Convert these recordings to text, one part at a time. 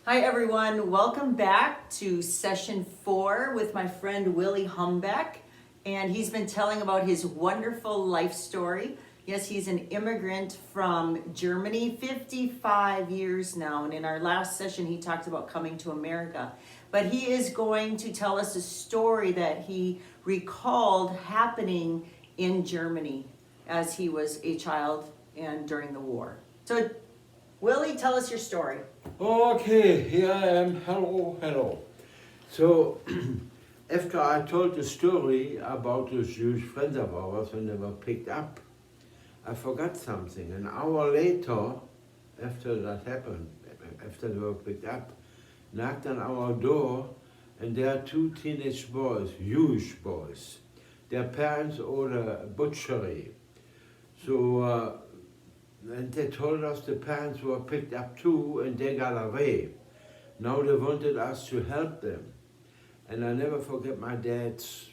Hi everyone, welcome back to session 4 with my friend Willi Humbeck, and he's been telling about his wonderful life story. Yes, he's an immigrant from Germany, 55 years now, and in our last session he talked about coming to America. But he is going to tell us a story that he recalled happening in Germany as he was a child and during the war. So Willi, tell us your story. Okay, here I am. Hello. So, after I told the story about those Jewish friends of ours when they were picked up, I forgot something. An hour later, after that happened, after they were picked up, knocked on our door, and there are two teenage boys, Jewish boys. Their parents owned a butchery. So, and they told us the parents were picked up too and they got away. Now they wanted us to help them. And I never forget my dad's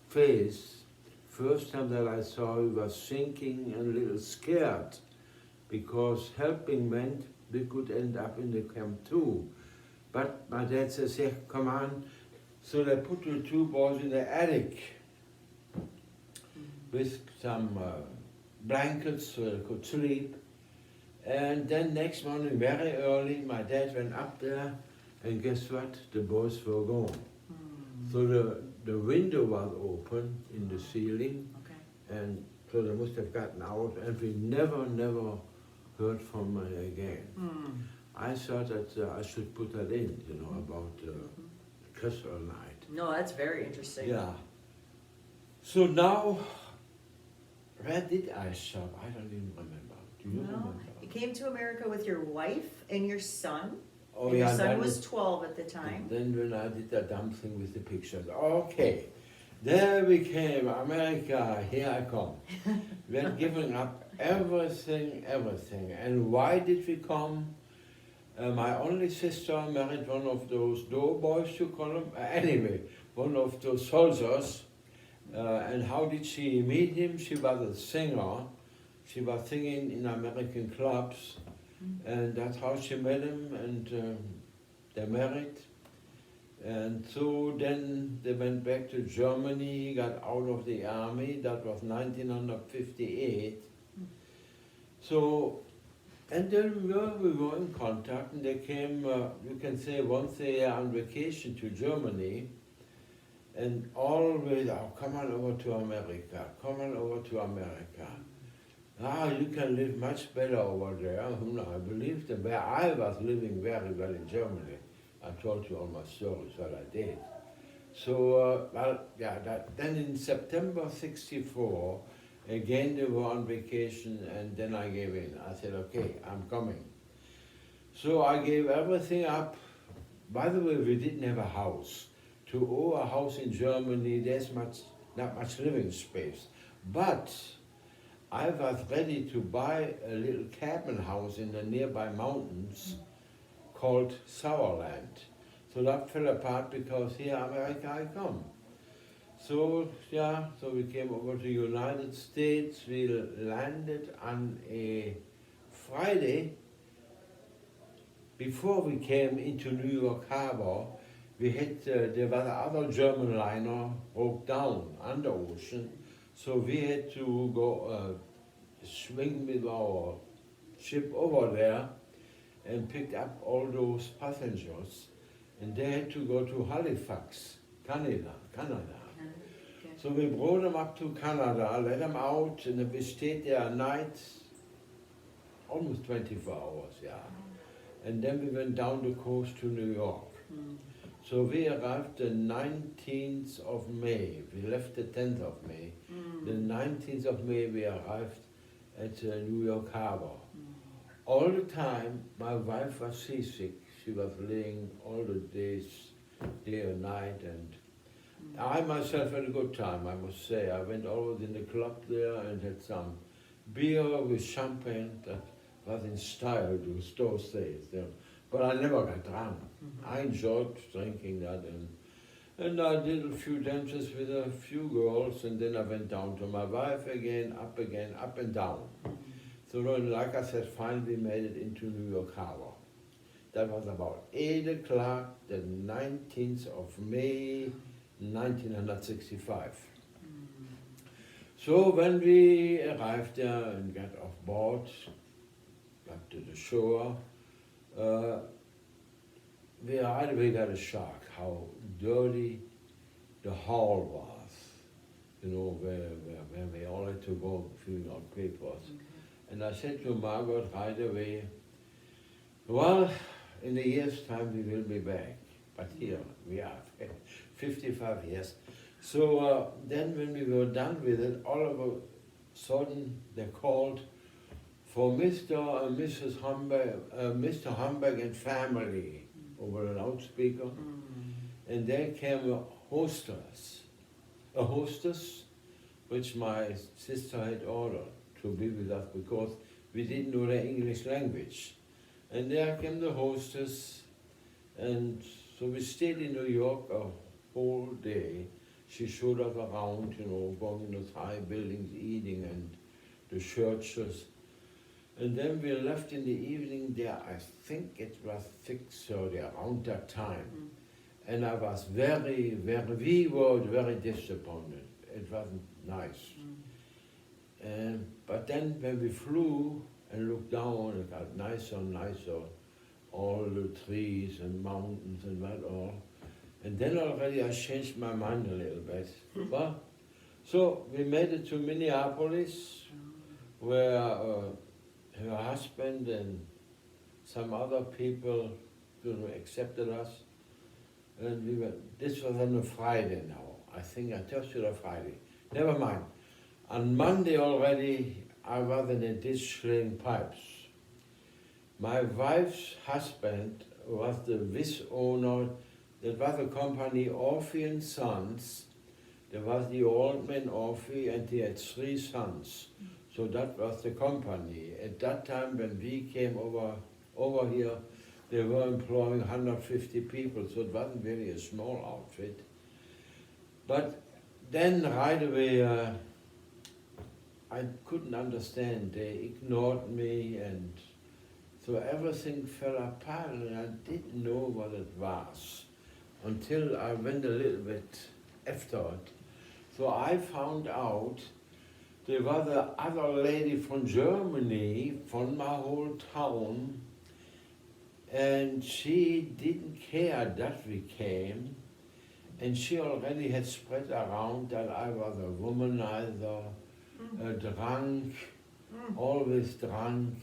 face. First time that I saw, he was thinking and a little scared because helping meant we could end up in the camp too. But my dad says, yeah, come on. So they put the two boys in the attic with some blankets so they could sleep. And then next morning, very early, my dad went up there, and guess what? The boys were gone. So the window was open in the ceiling, and so they must have gotten out, and we never heard from them again. I thought that I should put that in, about Christmas night. No, that's very interesting. Yeah. So now, where did I stop? I don't even remember. Do you remember? You came to America with your wife and your son. Oh, and your yeah, son was 12 at the time. Then when I did that dumb thing with the pictures. Okay, there we came, America, here I come. We're giving up everything. And why did we come? My only sister married one of those doughboys, you call them. Anyway, one of those soldiers. And how did she meet him? She was a singer. She was singing in American clubs, and that's how she met him, and they married. And so then they went back to Germany. He got out of the army. That was 1958. So, and then we were in contact, and they came, you can say, once a year on vacation to Germany. And always, oh, come on over to America, come on over to America. You can live much better over there. I believed them. Where I was living very well in Germany. I told you all my stories, what I did. So, then in September '64, again they were on vacation, and then I gave in. I said, okay, I'm coming. So I gave everything up. By the way, we didn't have a house. To own a house in Germany, there's not much living space. But I was ready to buy a little cabin house in the nearby mountains called Sauerland. So that fell apart because here, America, I come. So, so we came over to the United States. We landed on a Friday. Before we came into New York Harbor, we had, there was another German liner broke down on the ocean, so we had to go swing with our ship over there and pick up all those passengers, and they had to go to Halifax, Canada. Okay. So we brought them up to Canada, let them out, and we stayed there a night, almost 24 hours, and then we went down the coast to New York. So we arrived the 19th of May. We left the 10th of May. The 19th of May we arrived at New York Harbor. All the time my wife was seasick. She was laying all the days, day and night, and I myself had a good time, I must say. I went over in the club there and had some beer with champagne that was in style those days. But I never got drunk. I enjoyed drinking that, and I did a few dances with a few girls, and then I went down to my wife again, up and down. So like I said, finally made it into New York Harbor. That was about 8 o'clock, the 19th of May, 1965. So when we arrived there and got off board, got to the shore, we right away got a shock how dirty the hall was, you know, where we all had to go filling out papers. And I said to Margaret right away, well, in a year's time we will be back. But here we are, 55 years. So then when we were done with it, all of a sudden they called for Mr. and Mrs. Humbeck, Mr. Humbeck and family over a loudspeaker. And there came a hostess, which my sister had ordered to be with us because we didn't know the English language. And there came the hostess, and so we stayed in New York a whole day. She showed us around, you know, going in those high buildings, eating, and the churches. And then we left in the evening there, I think it was 6:30, around that time. And I was we were very disappointed. It wasn't nice. But then when we flew and looked down, it got nicer and nicer, all the trees and mountains and that all. And then already I changed my mind a little bit. Well, so we made it to Minneapolis, where her husband and some other people, you know, accepted us. And we went, this was on a Friday now. I think I Thursday or Friday. Never mind. On Monday already, I was in a ditch laying pipes. My wife's husband was the vice owner. That was a company, Orphy and Sons. There was the old man Orphy, and he had 3 sons. So that was the company. At that time, when we came over here, they were employing 150 people, so it wasn't really a small outfit. But then right away, I couldn't understand. They ignored me, and so everything fell apart, and I didn't know what it was until I went a little bit after it. So I found out there was a other lady from Germany, from my whole town, and she didn't care that we came, and she already had spread around that I was a womanizer, drunk, always drunk.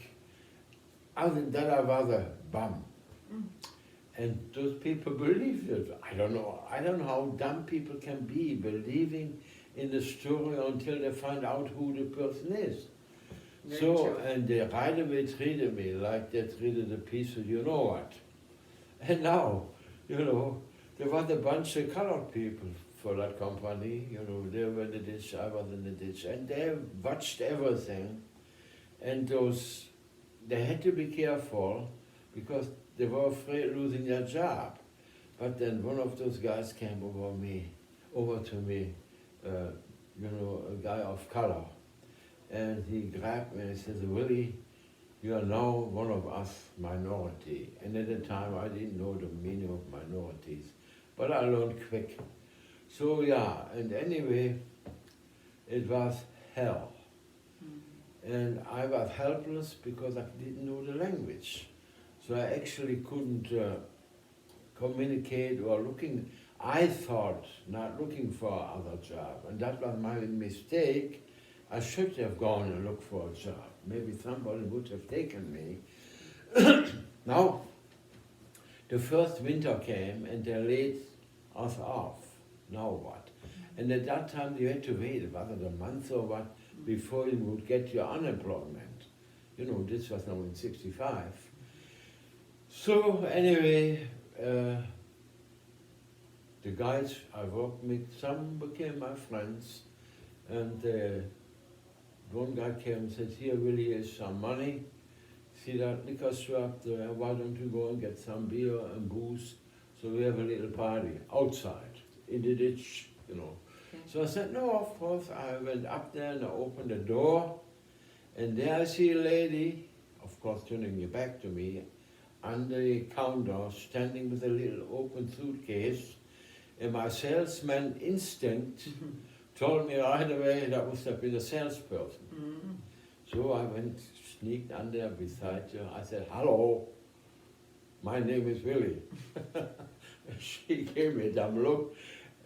Other than that, I was a bum. And those people believed it. I don't know how dumb people can be, believing in the story until they find out who the person is. Very so, true. and they right away treated me like they treated a piece of you know what. And now, you know, there was a bunch of colored people for that company, you know, they were in the ditch, I was in the ditch, and they watched everything. And they had to be careful because they were afraid of losing their job. But then one of those guys came over to me, you know, a guy of color. And he grabbed me and he says, Willi, you are now one of us minority. And at the time I didn't know the meaning of minorities, but I learned quick. So yeah, and anyway, it was hell. And I was helpless because I didn't know the language. So I actually couldn't communicate or I thought, not looking for another job. And that was my mistake. I should have gone and looked for a job. Maybe somebody would have taken me. Now, the first winter came and they laid us off. Now what? And at that time you had to wait, was it a month or what, before you would get your unemployment. You know, this was now in 65. So anyway, the guys I worked with, some became my friends, and one guy came and said, here Willi, here's some money. See that liquor shop there, why don't you go and get some beer and booze? So we have a little party outside, in the ditch, you know. Okay. So I said, no, of course. I went up there and I opened the door, and there I see a lady, of course turning her back to me. on the counter, standing with a little open suitcase, and my salesman instinct told me right away that must have been a salesperson. Mm. So I went, sneaked under beside her. I said, "Hello, my name is Willi." She gave me a dumb look,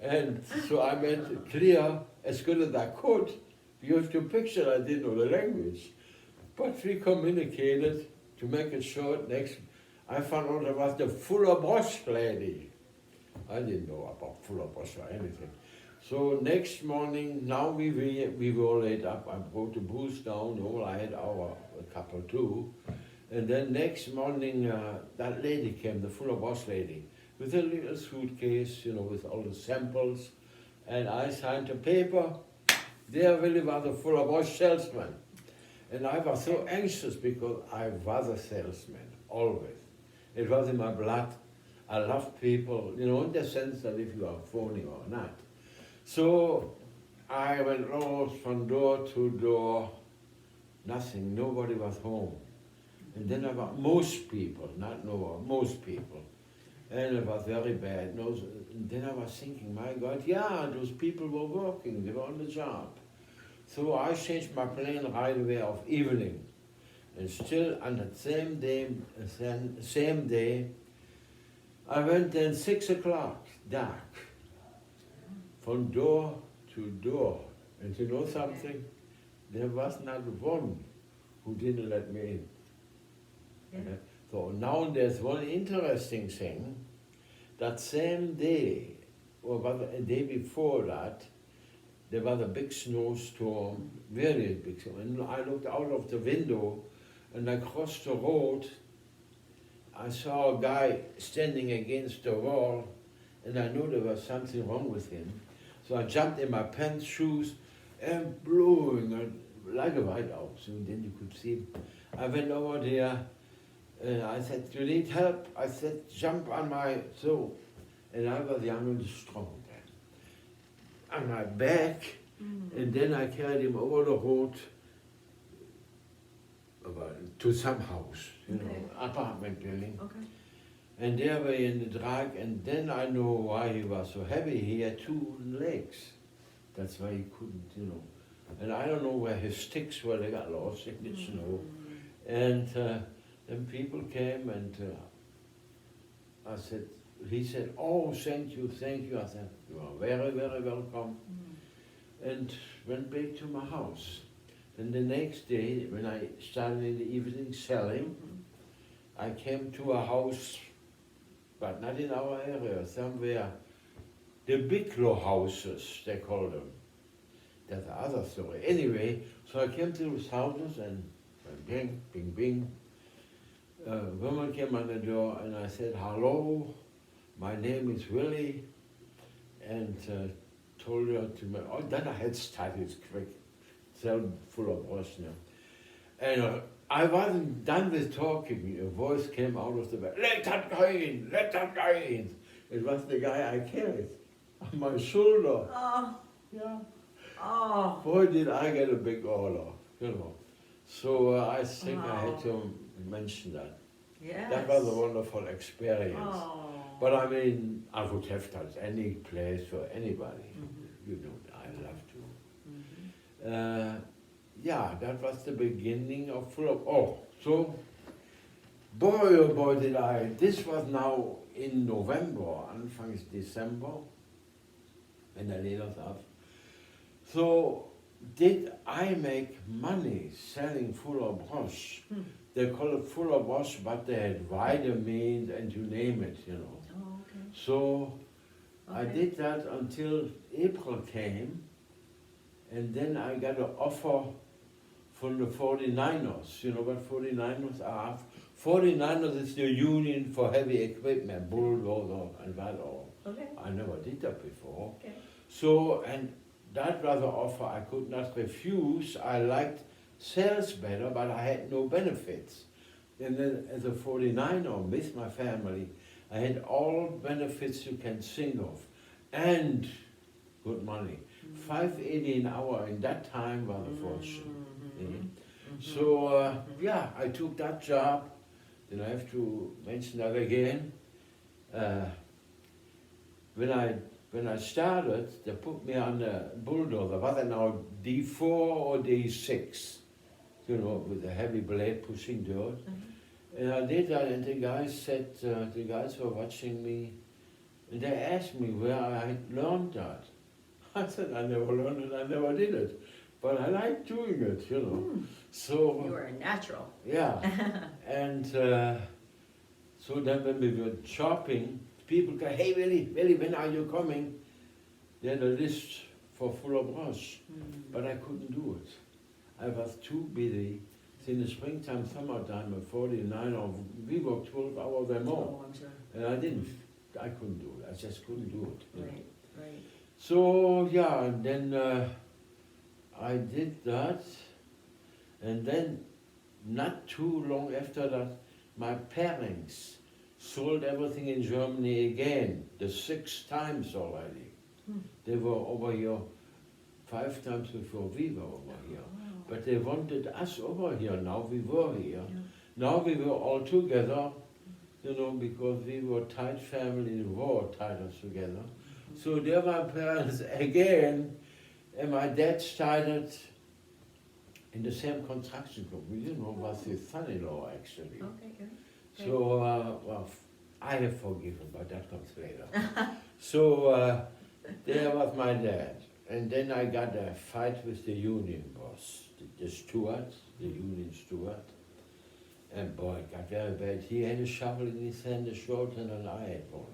and so I made it clear as good as I could. You have to picture I didn't know the language. But we communicated. To make it short, next I found out it was the Fuller Bosch lady. I didn't know about Fuller Bosch or anything. So next morning, now we were laid up. I brought the booze down. Well, I had a couple too. And then next morning, that lady came, the Fuller Bosch lady, with a little suitcase, with all the samples. And I signed a paper. There really was a Fuller Bosch salesman. And I was so anxious because I was a salesman, always. It was in my blood. I love people, in the sense that if you are phony or not. So I went from door to door, nothing, nobody was home. And then I got most people, not no, most people. And it was very bad. And then I was thinking, my God, yeah, those people were working, they were on the job. So I changed my plan right away of evening. And still on the same day, I went then 6 o'clock, dark, from door to door. And you know something? There was not one who didn't let me in. Yeah. So now there's one interesting thing. That same day, or about a day before that, there was a big snowstorm, very big storm. And I looked out of the window and I crossed the road. I saw a guy standing against the wall and I knew there was something wrong with him. So I jumped in my pants, shoes, and blowing like a white owl. So then you could see him. I went over there and I said, "You need help?" I said, "Jump on my..." And I was young and strong. On my back, and then I carried him over the road to some house, apartment building. Okay. And there we in the drag, and then I know why he was so heavy. He had 2 legs. That's why he couldn't, And I don't know where his sticks were, they got lost in the snow. And then people came and he said, "Oh, thank you, thank you." I said, "You are very, very welcome." And went back to my house. And the next day, when I started in the evening selling, I came to a house, but not in our area, somewhere. The Bigelow houses, they call them. That's the other story. Anyway, so I came to those houses and bing, bing, bing. A woman came on the door and I said, "Hello. My name is Willi," and told her to me. Oh, then I had started quick, full of Bosch now. And I wasn't done with talking. A voice came out of the bed. "Let that guy in! Let that guy in!" It was the guy I carried on my shoulder. Oh. Yeah. Oh. Boy, did I get a big order, So I think I had to mention that. Yes. That was a wonderful experience. Oh. But I mean, I would have touched any place for anybody. I love to. Yeah, that was the beginning of full of. Oh, so boy, oh boy, did I. This was now in November, Anfang December, when I laid us up. So did I make money selling Fuller Bosch? They call it Fuller Bosch, but they had vitamins and you name it, Oh, okay. So I did that until April came, and then I got an offer from the 49ers. You know what 49ers are? 49ers is the union for heavy equipment, bulldozer and that all. Okay. I never did that before. Okay. So, and that was an offer I could not refuse. I liked sales better, but I had no benefits. And then as a 49er with my family, I had all benefits you can think of, and good money. $5.80 an hour in that time was a fortune. So yeah, I took that job. then I have to mention that again. When I started, they put me on a bulldozer. Was it now D4 or D6? You know, with a heavy blade pushing dirt. And I did that, and the guys were watching me, and they asked me where I had learned that. I said, I never learned it, I never did it. But I like doing it, you know. So You were a natural. yeah. And so then when we were shopping, people go, hey Willi, when are you coming? They had a list for full of brush, but I couldn't do it. I was too busy. In the springtime, summertime, at 49, or we worked 12 hours or more. Oh, I'm sure. And I couldn't do it. I just couldn't do it. You know. Right. So yeah, and then I did that, and then not too long after that, my parents sold everything in Germany again, the 6 times already. They were over here 5 times before we were over here. But they wanted us over here. Now we were here. Yeah. Now we were all together, you know, because we were tight family, the war tied us together. So there my parents again, and my dad started in the same construction company. You know, was his son-in-law actually. Okay, good. So, well, I have forgiven, but that comes later. So there was my dad. And then I got a fight with the union boss, the steward, the union steward. And boy, it got very bad. He had a shovel in his hand, a short, and I had one.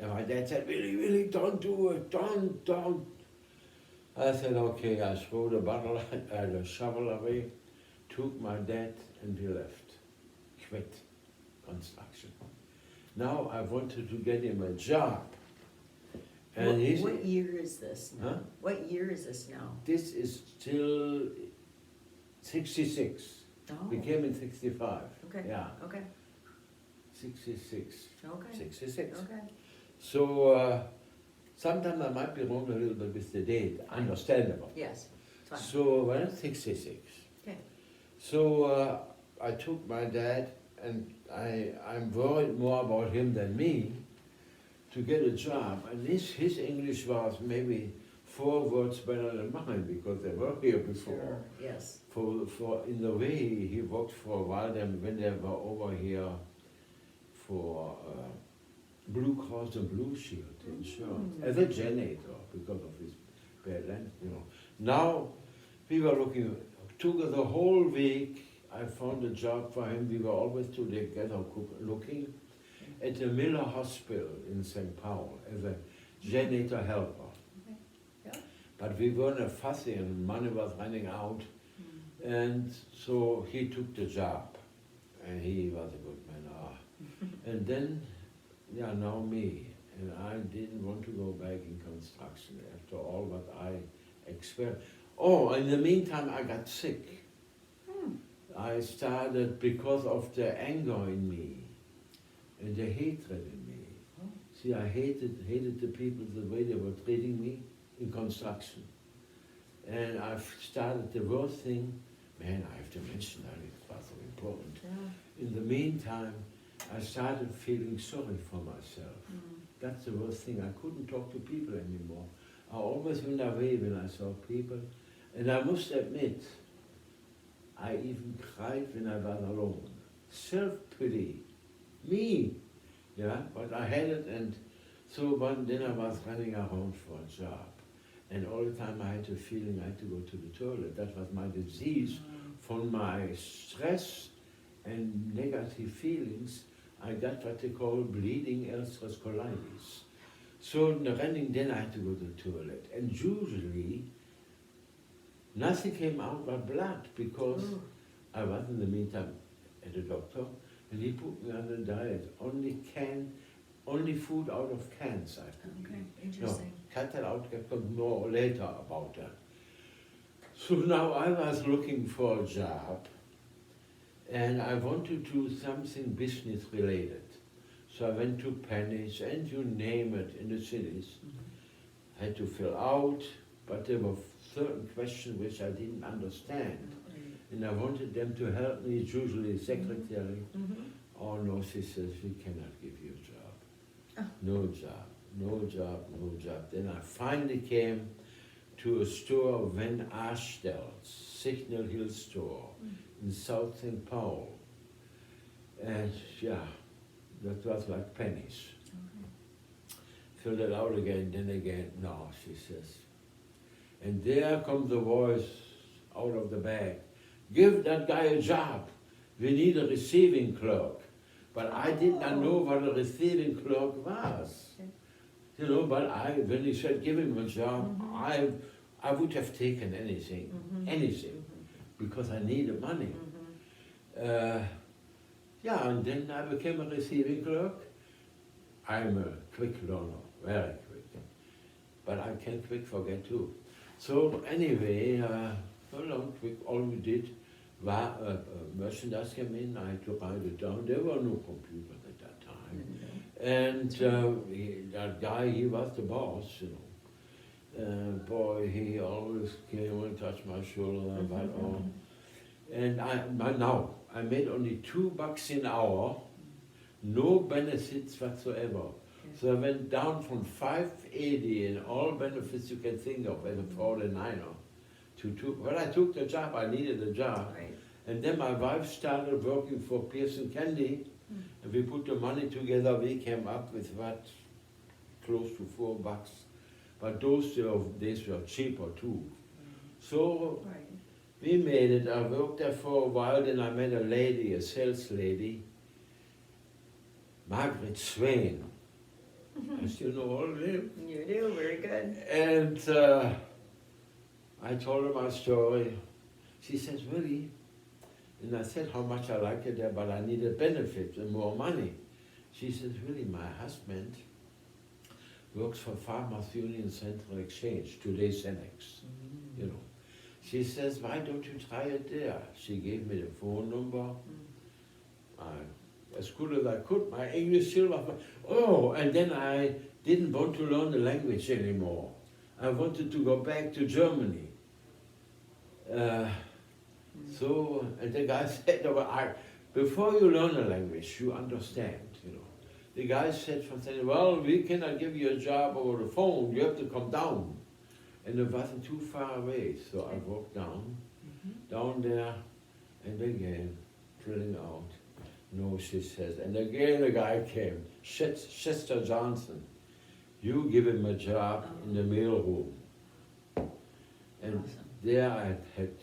And my dad said, Willi, don't do it, don't. I said, okay, I threw the shovel away, took my dad, and we left. Quit construction. Now I wanted to get him a job. And What year is this now? Huh? What year is this now? This is still 66. Oh, We came in 65. okay. Yeah, Okay. 66. Okay. 66. Okay. So sometimes I might be wrong a little bit with the date. Understandable. Yes. It's fine. So when 66. Okay. So I took my dad, and I'm worried more about him than me, to get a job. And his English was maybe 4 words better than mine, because they were here before. Sure. Yes. For in the way he worked for a while, then when they were over here for Blue Cross and Blue Shield insurance as a janitor because of his bad land, you know. Now we were looking, took the whole week. I found a job for him. We were always together looking at the Miller Hospital in St. Paul as a janitor helper. Okay. Yeah. But we weren't fussy, and money was running out. And so he took the job, and he was a good man. And then, yeah, now me. And I didn't want to go back in construction after all what I experienced. Oh, in the meantime, I got sick. I started because of the anger in me and the hatred in me. See, I hated the people the way they were treating me in construction. And I've started the worst thing. Man, I have to mention that, it was so important. Yeah. In the meantime, I started feeling sorry for myself. That's the worst thing. I couldn't talk to people anymore. I always went away when I saw people. And I must admit, I even cried when I was alone. Self-pity. Me. Yeah, but I had it, and so then I was running around for a job. And all the time I had the feeling I had to go to the toilet. That was my disease. From my stress and negative feelings, I got what they call bleeding ulcerative colitis. So in the running, then I had to go to the toilet. And usually, nothing came out but blood, because I was in the meantime at the doctor, and he put me on a diet. Only food out of cans I could Okay, eat. interesting. No, cut that out, come more later about that. So now I was looking for a job, and I wanted to do something business related. So I went to Pennies, and you name it, in the cities. I had to fill out, but there were certain questions which I didn't understand. And I wanted them to help me, usually secretary, she says, we cannot give you a job. Oh. No job, no job, no job. Then I finally came to a store, Van Arstel's, Signal Hill store in South St. Paul. And yeah, that was like pennies. Filled it out again, then again, no, she says. And there comes the voice out of the bag. Give that guy a job. We need a receiving clerk. But I did not know what a receiving clerk was. You know, but when he said give him a job, I would have taken anything, because I needed money. Yeah, and then I became a receiving clerk. I'm a quick learner, very quick. But I can quick forget too. So anyway, quick, all we did was merchandise came in, I had to write it down. There were no computers at that time. And that guy, he was the boss, you know. Boy, he always came and touched my shoulder, but all. And now, I made only $2 an hour, no benefits whatsoever. So I went down from $5.80 in all benefits you can think of as a 49er to $2. When I took the job, I needed a job. Right. And then my wife started working for Pearson Candy, and we put the money together. We came up with what, close to $4. But those days were cheaper too. So we made it. I worked there for a while, then I met a lady, a sales lady, Margaret Swain. I still know all of them. You do, very good. And I told her my story. She says, Willi, and I said how much I liked it there, but I needed benefits and more money. She says, Willi, my husband works for Farmers Union Central Exchange, today Cenex, you know. She says, why don't you try it there? She gave me the phone number. As good as I could, my English still was, and then I didn't want to learn the language anymore. I wanted to go back to Germany. So, and the guy said, before you learn a language, you understand, you know. The guy said something, well, we cannot give you a job over the phone, you have to come down. And it wasn't too far away, so I walked down there, and again, filling out. No, she says, and again the guy came, Chester Johnson, you give him a job in the mail room. And there I had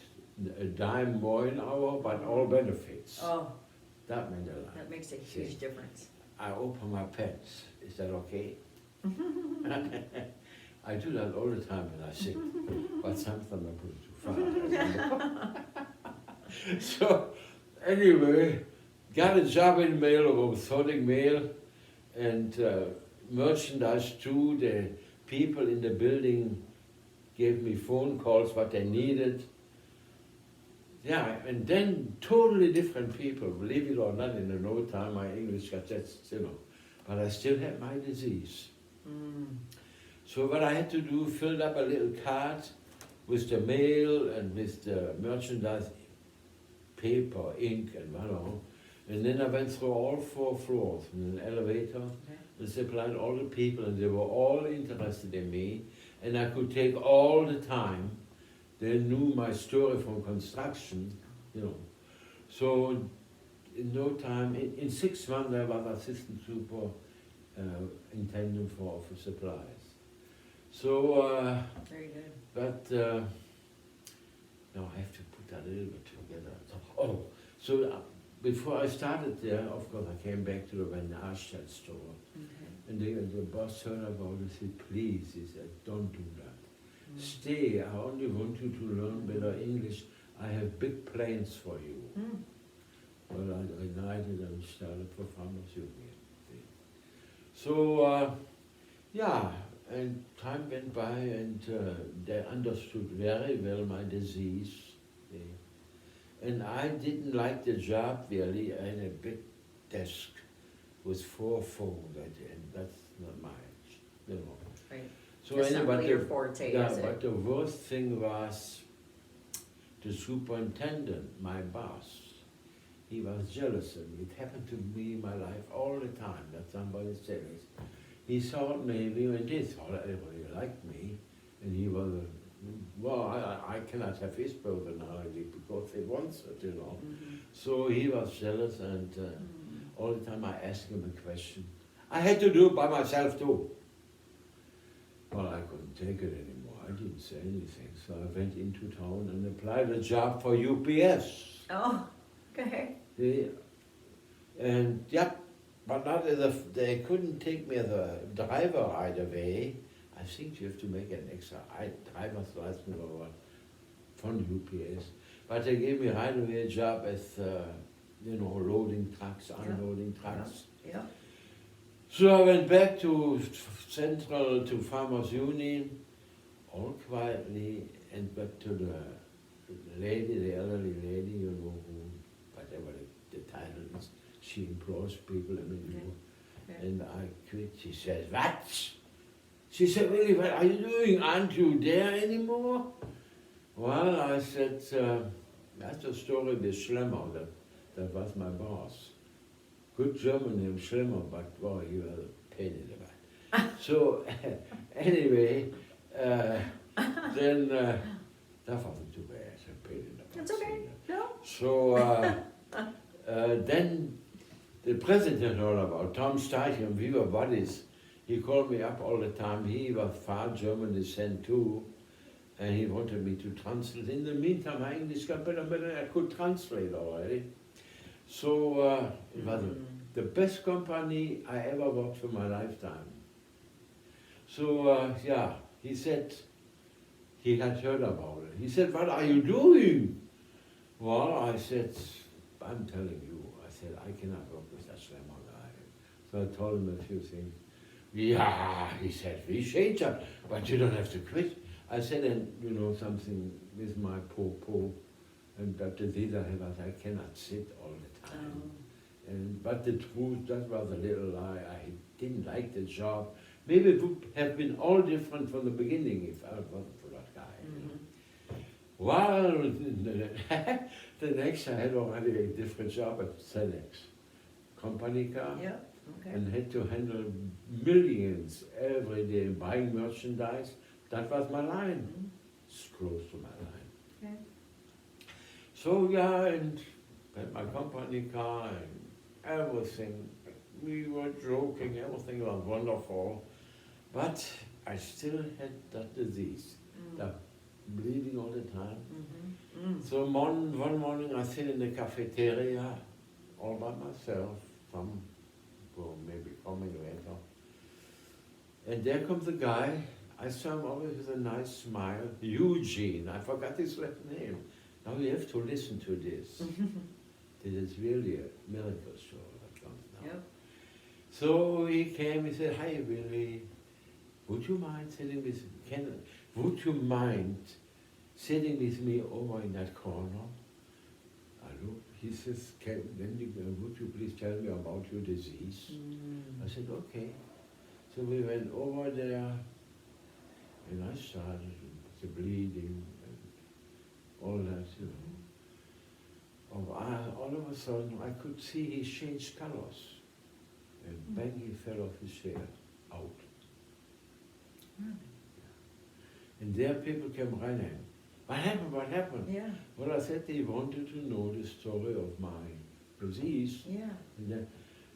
a dime more an hour, but all benefits. Oh, that meant a lot. that makes a huge difference. I open my pants. Is that okay? I do that all the time when I sing, but sometimes I put it too far. So, anyway, got a job in mail, or sorting mail, and merchandise too. The people in the building gave me phone calls, what they needed. Yeah, and then totally different people, believe it or not, in no time my English got just, you know, but I still had my disease. So what I had to do, filled up a little card with the mail and with the merchandise, paper, ink, and whatever. And then I went through all 4 floors in an elevator and supplied all the people, and they were all interested in me. And I could take all the time. They knew my story from construction, you know. So in no time, in 6 months I was assistant superintendent for office supplies. So, very good. but now I have to put that a little bit together. So before I started there, of course, I came back to the Van Arstel store. And the boss heard about it and said, please, he said, don't do that. Stay, I only want you to learn better English. I have big plans for you. Well, I ignited and started for Farmers Union. So, yeah, and time went by, and they understood very well my disease. And I didn't like the job really. I had a big desk with 4 phones at the end. That's not my, you know. Right. So That's anyway, not really your forte, is it? but the worst thing was the superintendent, my boss. he was jealous of me. It happened to me in my life all the time that somebody said this. He thought maybe when they thought everybody liked me, and he was, I cannot have his personality because he wants it, you know. So he was jealous, and all the time I asked him a question. I had to do it by myself too. Well, I couldn't take it anymore. I didn't say anything, so I went into town and applied a job for UPS. Oh, okay. And yeah, but not as a, they couldn't take me as a driver right away. I think you have to make an extra driver's license or what from UPS. But they gave me right away a job as, loading trucks, unloading trucks. Yeah. So I went back to Central, to Farmers Union, all quietly, and back to the lady, the elderly lady, you know, who, whatever the title is, she employs people, and I quit. She says, what? She said, Willi, what are you doing? Aren't you there anymore? Well, I said, that's the story with Schlemmer, that was my boss. Good German name, Schlemmer, but boy, he was a pain in the butt. So, anyway, then that wasn't too bad, a pain in the butt. It's okay, no? So, then the president heard about Tom Steichen, we were buddies. He called me up all the time. He was far German descent too, and he wanted me to translate. In the meantime, my English got better, I could translate already. So it was the best company I ever worked for my lifetime. So he said, he had heard about it. He said, what are you doing? Well, I said, I'm telling you. I said, I cannot work with that Schlemmer guy. So I told him a few things. Yeah, he said, we change that, but you don't have to quit. I said, and something with my poor, and that disease I have, I cannot sit all the time. But the truth, that was a little lie. I didn't like the job. Maybe it would have been all different from the beginning if I wasn't for that guy. Well, the next I had already a different job at FedEx, company car. Yeah. Okay. And had to handle millions every day buying merchandise. That was my line. It's close to my line. Okay. So and had my company car and everything. We were joking, everything was wonderful. But I still had that disease, that bleeding all the time. So one morning I sit in the cafeteria all by myself, maybe coming later. And there comes a guy. I saw him always with a nice smile. Eugene, I forgot his last name. Now you have to listen to this. This is really a miracle show that comes now. Yep. So he came, he said, hi Willi, would you mind sitting with me over in that corner? I looked. He says, would you please tell me about your disease? I said, okay. So we went over there, and I started the bleeding and all that, All of a sudden, I could see he changed colors. And bang, he fell off his chair, out. And there people came running. What happened? Yeah. Well, I said they wanted to know the story of my disease. Yeah.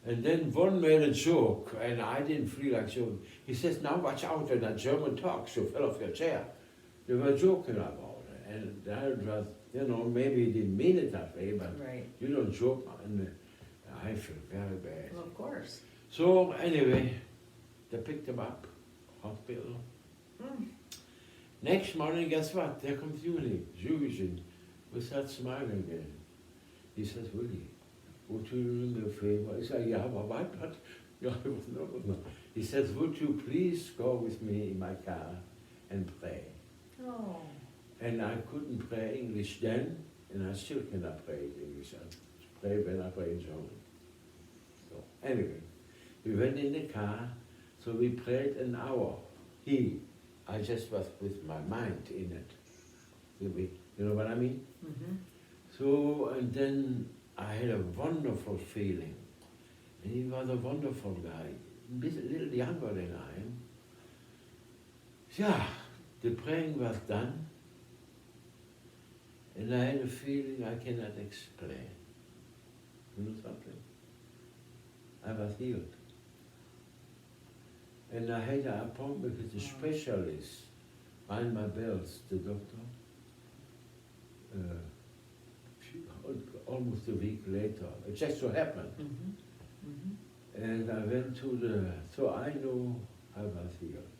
And then one made a joke, and I didn't feel like joking. He says, now watch out when that German talks, you fell off your chair. They were joking about it. And that was, maybe he didn't mean it that way, but you don't joke. And I feel very bad. Well, of course. So anyway, they picked him up, hospital. Next morning, guess what? There comes Eugene, with that smile again. He says, Willi, would you do me a favor? I said, yeah, but what? No. He says, would you please go with me in my car and pray? Oh. And I couldn't pray English then, and I still cannot pray in English. I pray when I pray in German. So anyway, we went in the car, so we prayed an hour. I just was with my mind in it. You know what I mean? So, and then I had a wonderful feeling. And he was a wonderful guy, a little younger than I am. Yeah, the praying was done. And I had a feeling I cannot explain. You know something? I was healed. And I had an appointment with the specialist, behind my bells, the doctor. Almost a week later. It just so happened. Mm-hmm. Mm-hmm. And I went to so I know I was healed.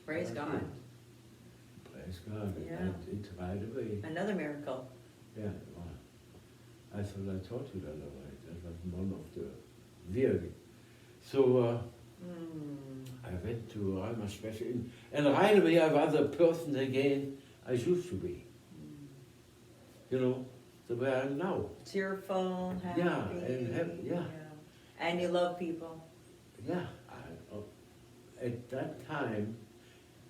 Praise God. Healed. Praise God. Yeah. And it right away. Another miracle. Yeah. Well, I thought I told you that already. That was one of the really. So I went to Rheuma special, and right away I was a person again I used to be. You know, the way I am now. Cheerful, happy. Yeah, and happy, yeah. And you love people. Yeah, at that time,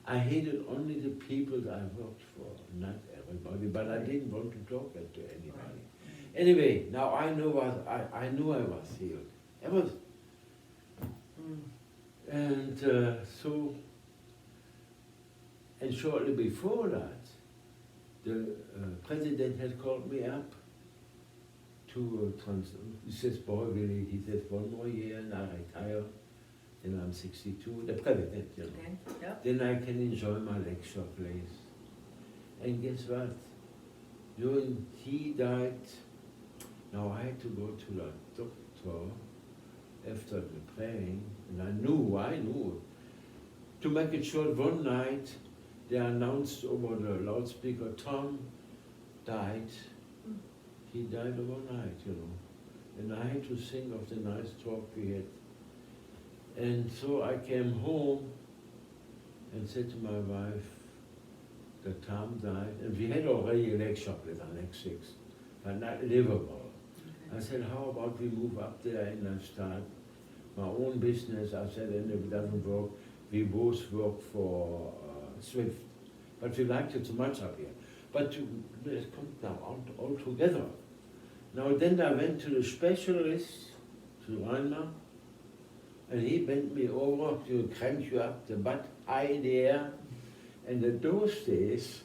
I hated only the people that I worked for, not everybody, but I didn't want to talk that to anybody. Right. Anyway, now I knew I knew I was healed. I was, and so, and shortly before that, the president had called me up to he says, boy, Willi, he says, one more year and I retire, then I'm 62, the president, you know. Okay. Yep. Then I can enjoy my lecture place. And guess what? During he died, now I had to go to the doctor after the praying, and I knew. To make it short, one night, they announced over the loudspeaker, Tom died. He died overnight, you know. And I had to think of the nice talk we had. And so I came home and said to my wife that Tom died. And we had already a lecture with our next 6, but not livable. Okay. I said, how about we move up there and I start my own business? I said, and if it doesn't work, we both work for Swift. But we liked it so much up here. But let's come now all together. Now then I went to the specialist, to Rheuma, and he bent me over to crank you up the butt high there. And in those days,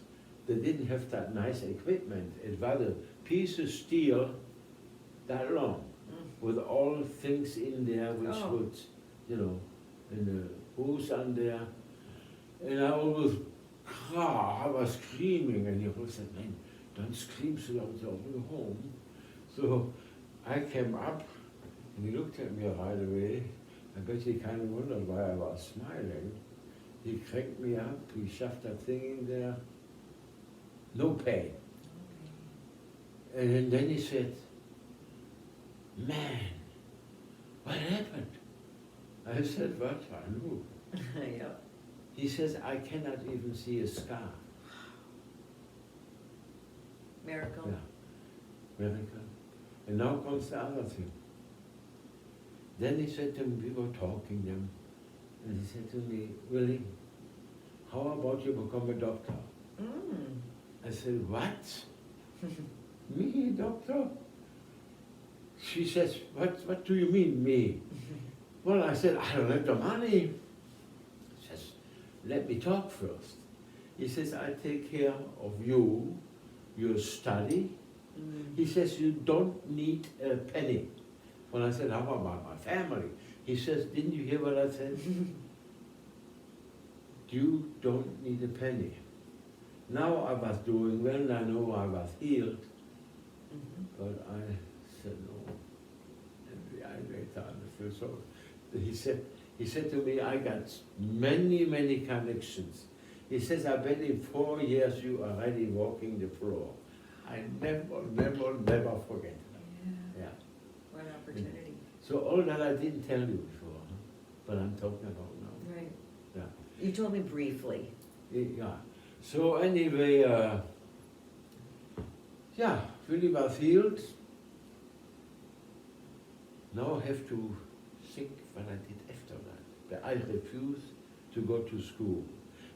they didn't have that nice equipment. It was a piece of steel that long, with all things in there which would, you know, and the hose on there. And I always, I was screaming, and he always said, man, don't scream so loud, you're all home. So I came up, and he looked at me right away. I bet he kind of wondered why I was smiling. He cranked me up, he shoved that thing in there, no pain. And then he said, man, what happened? I said, what? I knew. Yeah. He says, I cannot even see a scar. Miracle. Yeah, miracle. And now comes the other thing. Then he said to me, we were talking then, and he said to me, Willi, how about you become a doctor? I said, what? Me, doctor? She says, what do you mean, me? Well, I said, I don't have the money. He says, let me talk first. He says, I take care of you, your study. He says, you don't need a penny. When I said, how about my family? He says, didn't you hear what I said? You don't need a penny. Now I was doing well, and I know I was healed. But I said, no. And I later I feel so. He said to me, I got many connections. He says, I bet in 4 years you are already walking the floor. I never forget. Yeah. What an opportunity. So all that I didn't tell you before, but I'm talking about now. Right. Yeah. You told me briefly. Yeah. So anyway, yeah, Willi was healed. Now I have to think what I did after that. But I refused to go to school.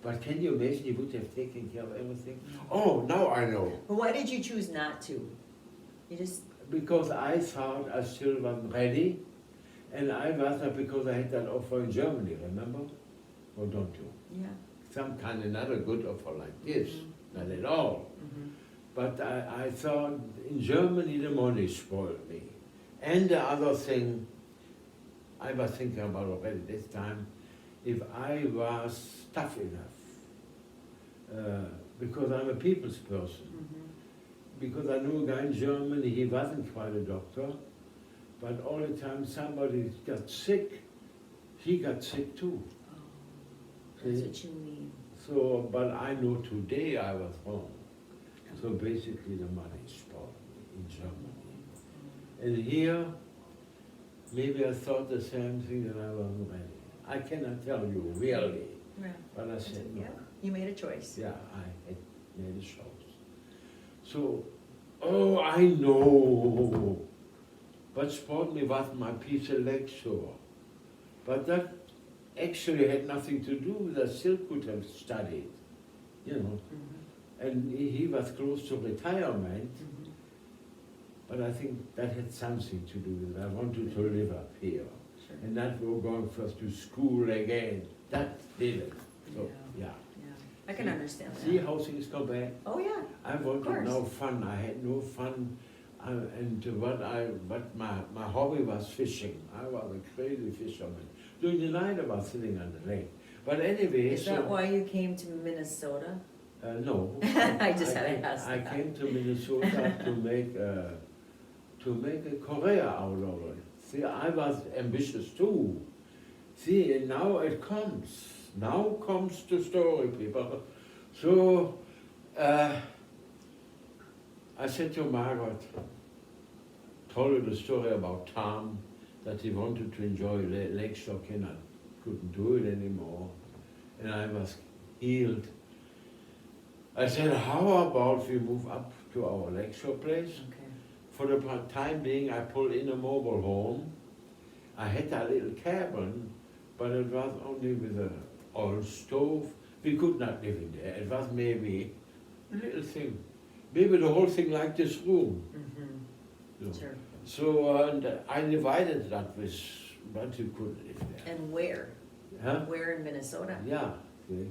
But can you imagine he would have taken care of everything? Oh, now I know. But why did you choose not to? You just because I thought I still wasn't ready, and I was not because I had that offer in Germany, remember? Or don't you? Yeah. Some kind of another good offer like this, not at all. But I thought in Germany the money spoiled me. And the other thing I was thinking about already this time, if I was tough enough, because I'm a people's person. Because I knew a guy in Germany, he wasn't quite a doctor, but all the time somebody got sick, he got sick too. That's what you mean. So, but I know today I was wrong. So basically the money spoiled me in Germany. And here, maybe I thought the same thing that I wasn't ready. I cannot tell you really, Yeah. but I said no. Yeah. You made a choice. Yeah, I had made a choice. So, oh, I know. But spoiled me was my piece of leg sore. But that actually had nothing to do with it. I still could have studied, you know. And he was close to retirement. But I think that had something to do with it. I wanted to live up here. Sure. And not go going first to school again. That did it. So, yeah. I can understand that. See how things go back? Oh, yeah. I wanted course. no fun. I had no fun. And what my hobby was fishing. I was a crazy fisherman. During the night I was sitting on the lake. But anyway, Is that why you came to Minnesota? no. I just had to ask I that. came to Minnesota to make a career out of it. See, I was ambitious too. See, and now it comes. Now comes the story, people. So, I said to Margaret, told her the story about Tom, that he wanted to enjoy lakeshore and I couldn't do it anymore. And I was healed. I said, how about we move up to our lakeshore place? Okay. For the time being, I pulled in a mobile home. I had a little cabin, but it was only with an oil stove. We could not live in there. It was maybe a little thing. Maybe the whole thing like this room. You know. Sure. So and I divided that with, but you could live there. And where? Huh? Where in Minnesota? Yeah. See?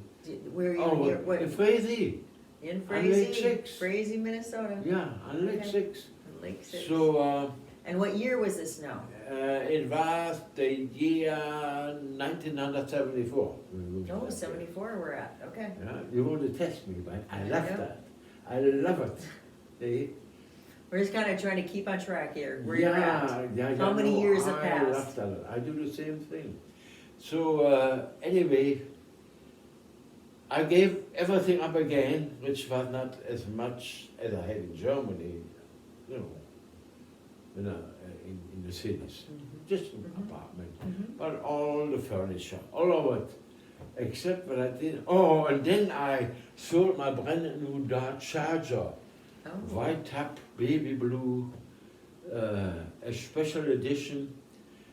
Where are you? Oh, Here? What? in Frazee. In on Lake Frazee? 6. Frazee, Minnesota? Yeah, on Lake Okay. 6. Lake 6. So And what year was this now? it was the year 1974. Oh, 74 we're at, okay. Yeah, you want to test me, but I love Yeah. that. I love it. See? We're just kind of trying to keep on track here, where you're at. Yeah, How many years have I passed? love that. I do the same thing. So anyway, I gave everything up again, which was not as much as I had in Germany, you know, in the cities. Just an apartment, but all the furniture, all of it, except what I did. Oh, and then I sold my brand new Dodge Charger, Oh. white top, baby blue, a special edition.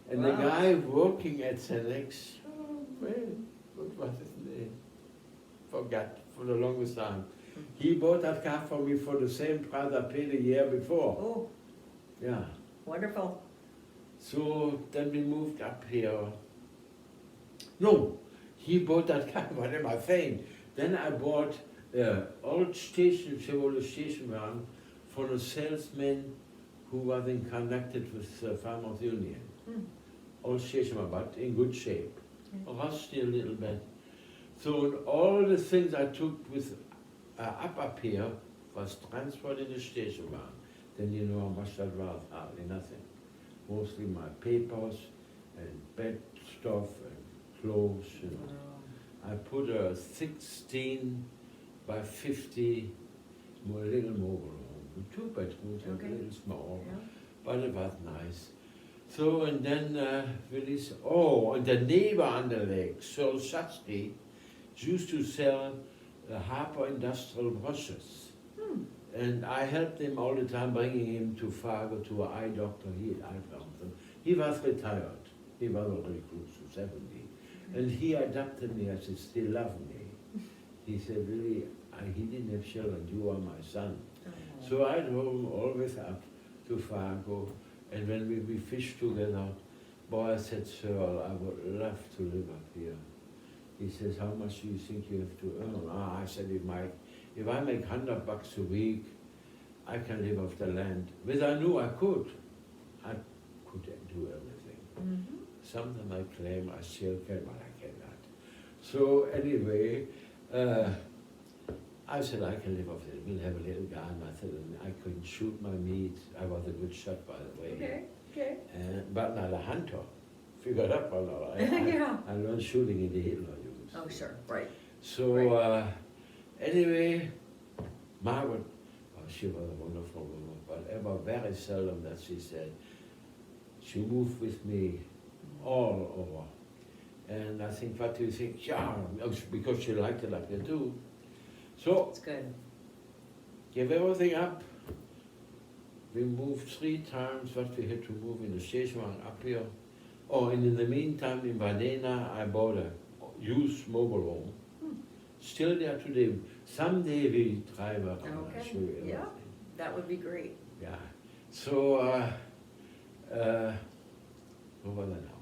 And the Wow. guy working at Senex, oh man, what was his name? Forgot for the longest time. He bought that car for me for the same price I paid a year before. Oh, Yeah. wonderful. So then we moved up here. No, he bought that car, what am I saying? Then I bought old Chevrolet station wagon for a salesman who was connected with Farmers Union. Old station wagon, but in good shape. Rusty a little bit. So all the things I took with up here was transferred in the station wagon. Then you know how much that was, hardly nothing. Mostly my papers and bed stuff and clothes. You know. I put a 16 by 50 little mobile home, 2 bedrooms, Okay. a little small, Yeah. but it was nice. So and then Willi said, oh, and the neighbor on the lake, Sir Shatsky, used to sell Harper Industrial brushes. And I helped him all the time, bringing him to Fargo to an eye doctor. He was retired. He was already close to 70. And he adopted me as he still loved me. He said, really, he didn't have children, you are my son. Oh. So I drove him always up to Fargo, and when we fished together, boy, I said, sir, I would love to live up here. He says, how much do you think you have to earn? I said, if I make $100 a week, I can live off the land. But I knew I could. I could do everything. Mm-hmm. Sometimes I claim I still can, but I cannot. So anyway, I said I can live off it. We'll have a little garden. I said I couldn't shoot my meat. I was a good shot, by the way. Okay. But not a hunter. Figured out or not. Yeah. I learned shooting in the Hitler use. Oh, sure, right. So anyway, Margaret, she was a wonderful woman, but ever very seldom that she said, she moved with me all over. And I think, what do you think? Yeah, because she liked it like I do. So, That's good. give everything up. We moved 3 times, but we had to move in the station wagon up here. Oh, and in the meantime, in Vadena, I bought a used mobile home. Still there today. Someday we drive around and I'll show you everything. Yeah, that would be great. Yeah. So, over there now.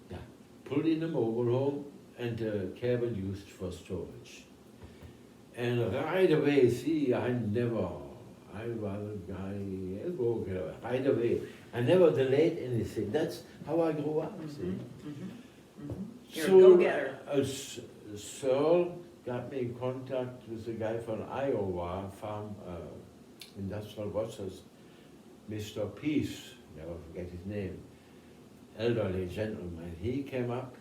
Yeah. Put in a mobile home and a cabin used for storage. And right away, see, I was a guy, right away. I never delayed anything. That's how I grew up, see. You're a go-getter. Searle got me in contact with a guy from Iowa, farm industrial watches, Mr. Peace, never forget his name, elderly gentleman. He came up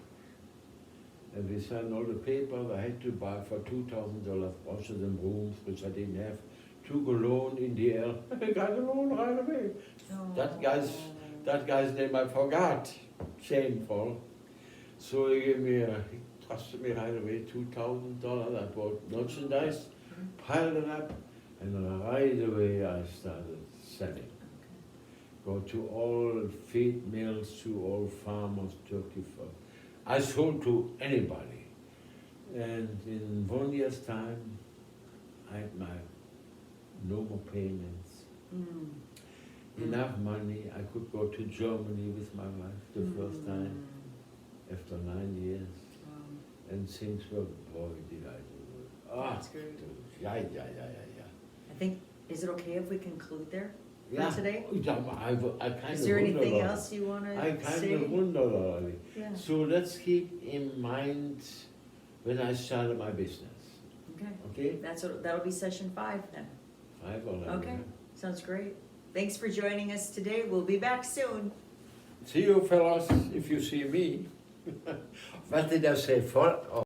and we signed all the papers I had to buy for $2,000 watches and rooms, which I didn't have. Took a loan in the air. I got a loan right away. Oh. That guy's name I forgot. Shameful. So he trusted me right away, $2,000. I bought merchandise, piled it up, and right away I started selling. Go to all feed mills, to all farmers, turkey farm. I sold to anybody. And in 1 year's time, I had my no more payments. Enough money. I could go to Germany with my wife the first time after 9 years. And things were, boy, did I do it. That's good. Yeah. I think, is it okay if we conclude there Yeah. for today? Yeah, I kind of Is there anything else you want to I kind say? of wonder already. Yeah. So let's keep in mind when I started my business. Okay? That'll be session 5 then. 5 or 11. Okay, sounds great. Thanks for joining us today. We'll be back soon. See you fellas if you see me. What did I say?